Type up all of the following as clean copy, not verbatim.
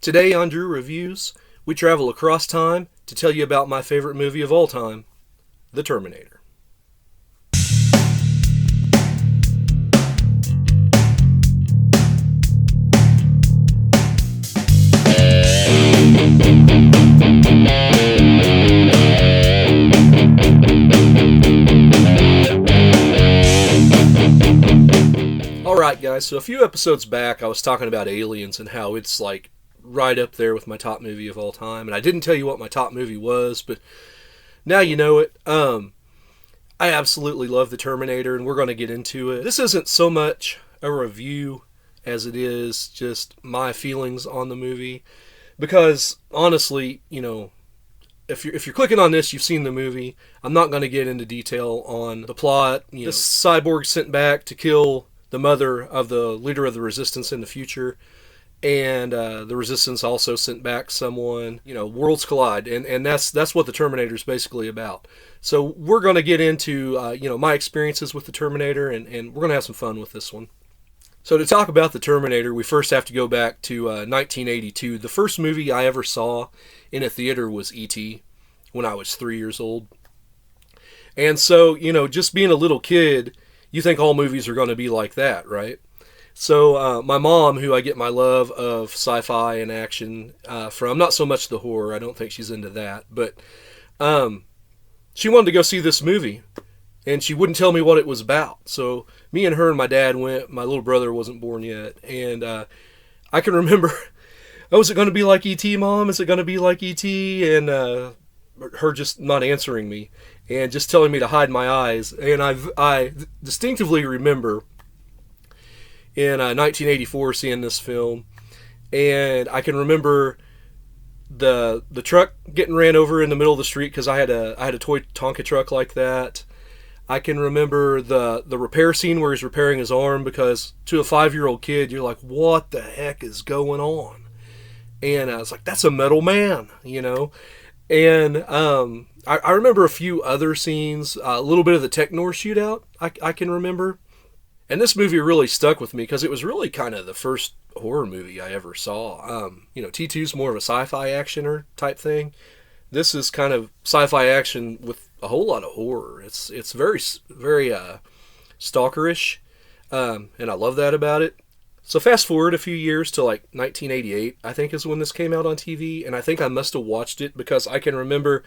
Today on Drew Reviews, we travel across time to tell you about my favorite movie of all time, The Terminator. Alright guys, so a few episodes back I was talking about Aliens and how it's like right up there with my top movie of all time, and I didn't tell you what my top movie was, but now you know it. I absolutely love The Terminator, and we're going to get into it. This isn't so much a review as it is just my feelings on the movie, because honestly, if you're clicking on this, you've seen the movie. I'm not going to get into detail on the plot. The cyborg sent back to kill the mother of the leader of the Resistance in the future, and the Resistance also sent back someone. Worlds collide, and that's what the Terminator is basically about. So we're going to get into my experiences with the Terminator, and we're going to have some fun with this one. So to talk about the Terminator, we first have to go back to 1982. The first movie I ever saw in a theater was E.T. when I was 3 years old. And so, just being a little kid, you think all movies are going to be like that, right? So my mom, who I get my love of sci-fi and action from, not so much the horror, I don't think she's into that, but she wanted to go see this movie, and she wouldn't tell me what it was about. So me and her and my dad went. My little brother wasn't born yet, and I can remember, oh, is it going to be like E.T., Mom? Is it going to be like E.T.? And her just not answering me and just telling me to hide my eyes. And I distinctively remember in 1984 seeing this film, and I can remember the truck getting ran over in the middle of the street because I had a toy Tonka truck like that. I can remember the repair scene where he's repairing his arm, because to a 5-year-old kid you're like, what the heck is going on? And I was like, that's a metal man, And I remember a few other scenes, a little bit of the Technor shootout I can remember. And this movie really stuck with me because it was really kind of the first horror movie I ever saw. T2's more of a sci-fi actioner type thing. This is kind of sci-fi action with a whole lot of horror. It's very, very stalkerish, and I love that about it. So fast forward a few years to like 1988, I think is when this came out on TV, and I think I must have watched it because I can remember,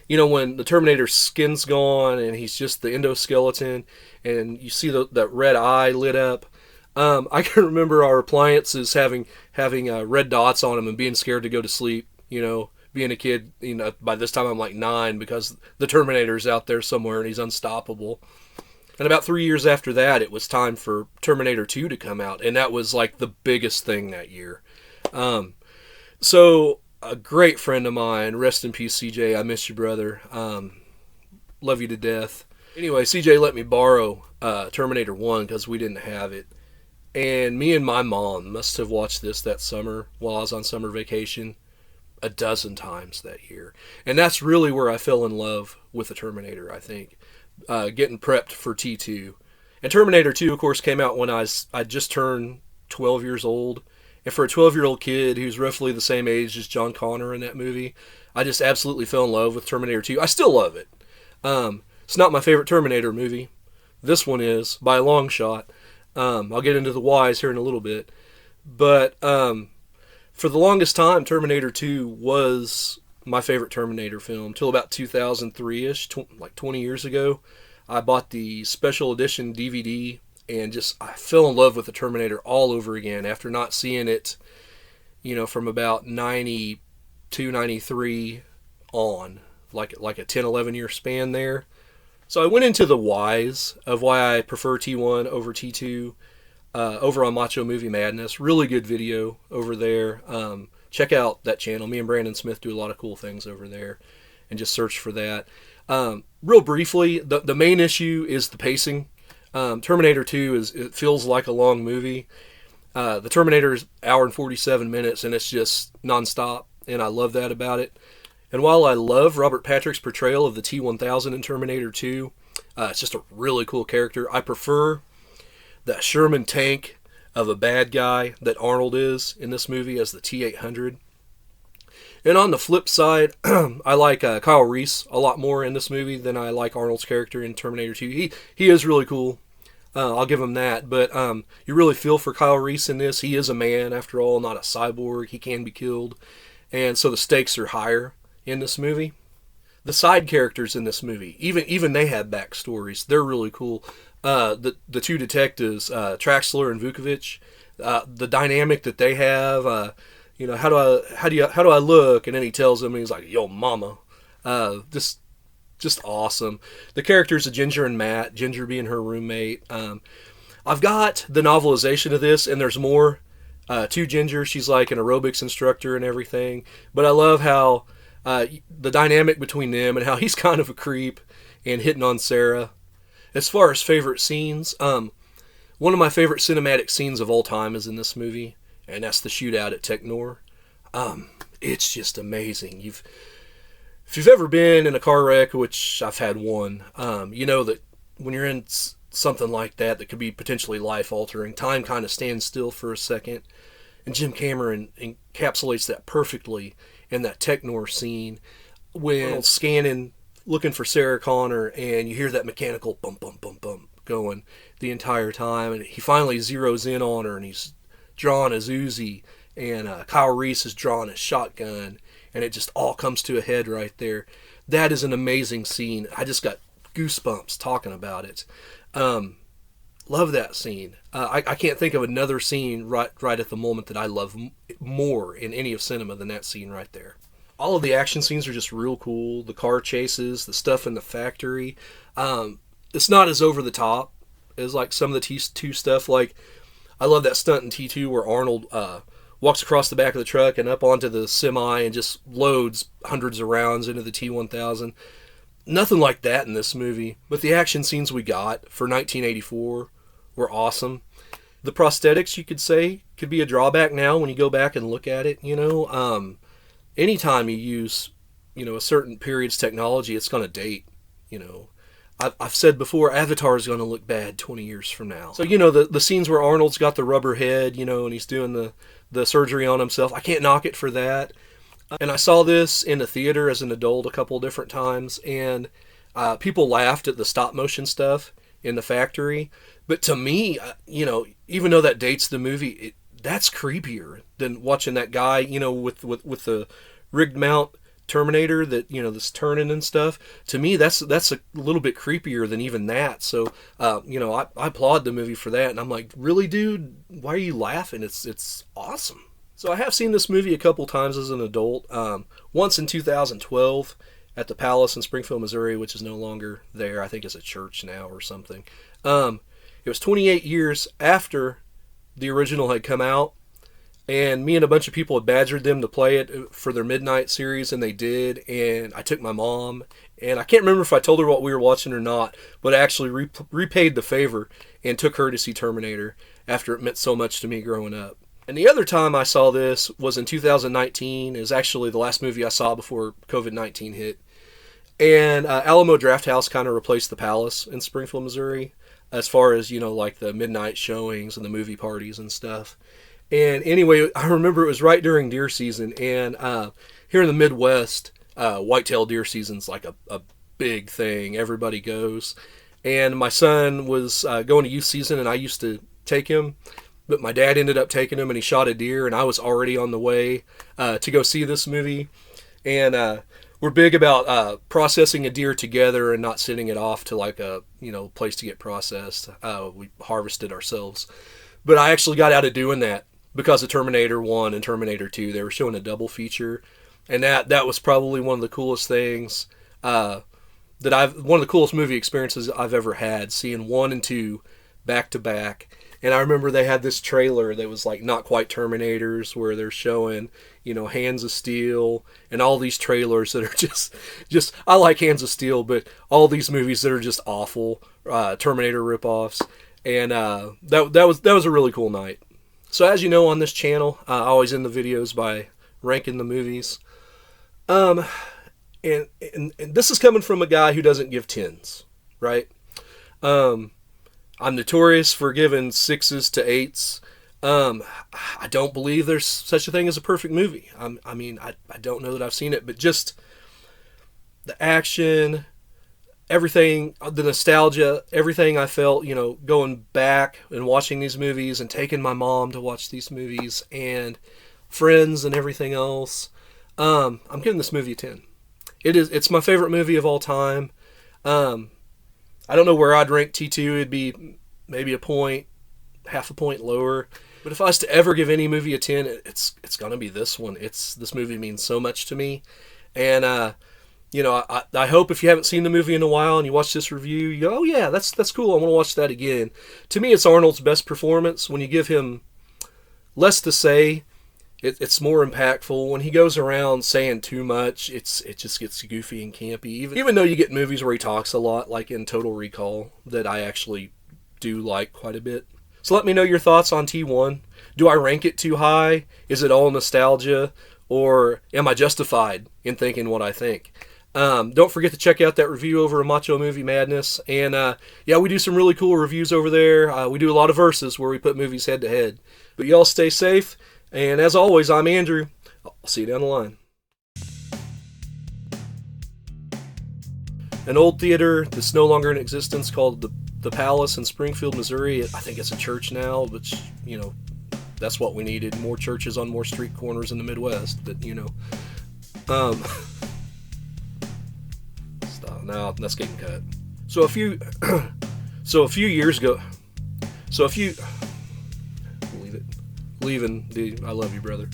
when the Terminator's skin's gone and he's just the endoskeleton, and you see that red eye lit up. I can remember our appliances having red dots on them and being scared to go to sleep. Being a kid, by this time I'm like 9 because the Terminator's out there somewhere and he's unstoppable. And about 3 years after that, it was time for Terminator 2 to come out, and that was like the biggest thing that year. So a great friend of mine, rest in peace, CJ. I miss you, brother. Love you to death. Anyway, CJ let me borrow Terminator 1 because we didn't have it. And me and my mom must have watched this that summer while I was on summer vacation a dozen times that year. And that's really where I fell in love with the Terminator, I think. Getting prepped for T2. And Terminator 2, of course, came out when I just turned 12 years old. And for a 12-year-old kid who's roughly the same age as John Connor in that movie, I just absolutely fell in love with Terminator 2. I still love it. It's not my favorite Terminator movie. This one is, by a long shot. I'll get into the whys here in a little bit. But for the longest time, Terminator 2 was my favorite Terminator film till about 2003-ish, like 20 years ago. I bought the special edition DVD and I fell in love with the Terminator all over again after not seeing it, from about 92, 93 on, like a 10, 11 year span there. So I went into the whys of why I prefer T1 over T2 over on Macho Movie Madness. Really good video over there. Check out that channel. Me and Brandon Smith do a lot of cool things over there, and just search for that. Real briefly, the main issue is the pacing. Terminator 2 it feels like a long movie. The Terminator is an hour and 47 minutes, and it's just nonstop, and I love that about it. And while I love Robert Patrick's portrayal of the T-1000 in Terminator 2, it's just a really cool character. I prefer that Sherman tank of a bad guy that Arnold is in this movie as the T-800. And on the flip side, I like Kyle Reese a lot more in this movie than I like Arnold's character in Terminator 2. He is really cool. I'll give him that. But you really feel for Kyle Reese in this. He is a man, after all, not a cyborg. He can be killed. And so the stakes are higher in this movie. The side characters in this movie, even they have backstories. They're really cool. The two detectives, Traxler and Vukovic, the dynamic that they have. How do I look? And then he tells him, and he's like, "Yo, mama." Just awesome. The characters of Ginger and Matt. Ginger being her roommate. I've got the novelization of this, and there's more to Ginger. She's like an aerobics instructor and everything. But I love how the dynamic between them and how he's kind of a creep and hitting on Sarah. As far as favorite scenes, one of my favorite cinematic scenes of all time is in this movie, and that's the shootout at Tech Nor. It's just amazing. If you've ever been in a car wreck, which I've had one, you know that when you're in something like that could be potentially life-altering, time kind of stands still for a second. And Jim Cameron encapsulates that perfectly in that Tech Nor scene when scanning, looking for Sarah Connor, and you hear that mechanical bump, bump, bump, bump going the entire time. And he finally zeroes in on her, and he's drawing his Uzi, and Kyle Reese is drawing his shotgun, and it just all comes to a head right there. That is an amazing scene. I just got goosebumps talking about it. Love that scene. I can't think of another scene right at the moment that I love more in any of cinema than that scene right there. All of the action scenes are just real cool. The car chases, the stuff in the factory. It's not as over the top as like some of the T2 stuff. Like, I love that stunt in T2 where Arnold walks across the back of the truck and up onto the semi and just loads hundreds of rounds into the T-1000. Nothing like that in this movie. But the action scenes we got for 1984 were awesome. The prosthetics, you could say, could be a drawback now when you go back and look at it. Anytime you use, a certain period's technology, it's going to date. I've said before, Avatar is going to look bad 20 years from now. So, the scenes where Arnold's got the rubber head, and he's doing the surgery on himself, I can't knock it for that. And I saw this in the theater as an adult a couple different times, and people laughed at the stop motion stuff in the factory. But to me, even though that dates the movie, that's creepier than watching that guy, with the rigged mount Terminator that, that's turning and stuff. To me, that's a little bit creepier than even that. So, I applaud the movie for that. And I'm like, really, dude? Why are you laughing? It's awesome. So I have seen this movie a couple times as an adult. Once in 2012 at the Palace in Springfield, Missouri, which is no longer there. I think it's a church now or something. It was 28 years after the original had come out, and me and a bunch of people had badgered them to play it for their midnight series, and they did. And I took my mom, and I can't remember if I told her what we were watching or not, but I actually repaid the favor and took her to see Terminator after it meant so much to me growing up. And the other time I saw this was in 2019. It was actually the last movie I saw before COVID-19 hit. And Alamo Drafthouse kind of replaced the Palace in Springfield, Missouri, as far as, like the midnight showings and the movie parties and stuff. And anyway, I remember it was right during deer season, and here in the Midwest, whitetail deer season's like a big thing. Everybody goes. And my son was going to youth season, and I used to take him, but my dad ended up taking him, and he shot a deer, and I was already on the way to go see this movie. And we're big about processing a deer together and not sending it off to like a place to get processed. We harvest it ourselves. But I actually got out of doing that because of Terminator 1 and Terminator 2. They were showing a double feature, and that was probably one of the coolest things one of the coolest movie experiences I've ever had, seeing 1 and 2 back to back. And I remember they had this trailer that was like Not Quite Terminators, where they're showing, Hands of Steel and all these trailers that are just I like Hands of Steel, but all these movies that are just awful, Terminator ripoffs. And that was a really cool night. So as you know, on this channel, I always end the videos by ranking the movies. And this is coming from a guy who doesn't give 10s, right? I'm notorious for giving 6s to 8s. I don't believe there's such a thing as a perfect movie. I mean, I don't know that I've seen it, but just the action, everything, the nostalgia, everything I felt, going back and watching these movies and taking my mom to watch these movies and Friends and everything else. I'm giving this movie a 10. It's my favorite movie of all time. I don't know where I'd rank T2. It'd be maybe a point, half a point lower. But if I was to ever give any movie a 10, it's going to be this one. This movie means so much to me. And, I hope if you haven't seen the movie in a while and you watch this review, you go, oh yeah, that's cool. I want to watch that again. To me, it's Arnold's best performance. When you give him less to say, it's more impactful. When he goes around saying too much, it just gets goofy and campy. Even though you get movies where he talks a lot, like in Total Recall, that I actually do like quite a bit. So let me know your thoughts on T1. Do I rank it too high? Is it all nostalgia? Or am I justified in thinking what I think? Don't forget to check out that review over at Macho Movie Madness. And we do some really cool reviews over there. We do a lot of verses where we put movies head to head. But y'all stay safe. And as always, I'm Andrew. I'll see you down the line. An old theater that's no longer in existence called the Palace in Springfield, Missouri. I think it's a church now, which, that's what we needed. More churches on more street corners in the Midwest. But, stop. Now that's getting cut. So a few years ago, leave it. Leaving the I love you, brother.